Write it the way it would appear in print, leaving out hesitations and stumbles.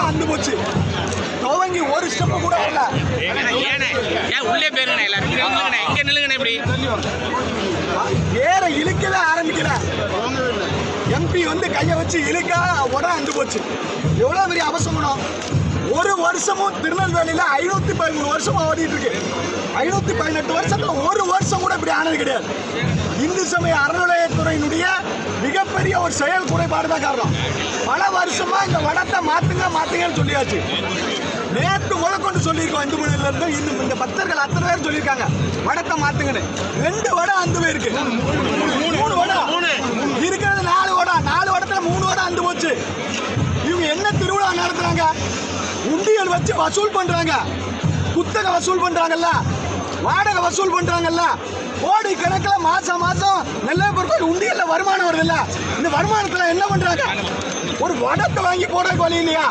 அந்து போச்சு. துவங்கி ஒரு ஸ்டெப் கூட வரல. உள்ளே பேருங்கண்ணா எல்லாரும் இங்க நில்லுங்கண்ணா இப்படி வேற இழுக்கவே ஆரம்பிக்கல. எம்பி வந்து கையை வச்சு இழுக்கா உடனே அந்து போச்சு. எவ்வளவு பெரிய அவசரம். ஒரு வருஷமும் திருநெல்வேலியில 513 வருஷமா ஓடிட்டு இருக்கு. 518 வருஷத்துல ஒரு வருஷம் கூட இப்படி ஆனது கிடையாது. இந்து சமய அறநிலையத்துறையினுடைய மிகப்பெரிய ஒரு செயல் குறைபாடு தான் காரணம். பல வருஷமா இந்த வடத்தை மாத்துங்கன்னு சொல்லியாச்சு. நேற்று முதற்கொண்டு சொல்லியிருக்கோம். இந்து மொழியில இருந்து இன்னும் இந்த பக்தர்கள் அத்தனை பேர் சொல்லியிருக்காங்க வடத்தை மாத்துங்கன்னு. 2 வடை அந்து போயிருக்கு. 3 வடை இருக்கிறது 4 வடை. 4 வடத்துல 3 வடை அந்து போச்சு. இவங்க என்ன திருவிழா நடத்துறாங்க? உண்டியல் வச்சு வசூல் பண்றாங்க. குத்தகை வசூல் பண்றாங்கல்ல, வாடகை வசூல் பண்றாங்கல்ல, கோடி கணக்கில் மாசம் நெல்லையப்பர் உண்டியல்ல வருமானம் வருதுல்ல. இந்த வருமானத்துல என்ன பண்றாங்க? ஒரு வடத்தை வாங்கி போட வழி இல்லையா?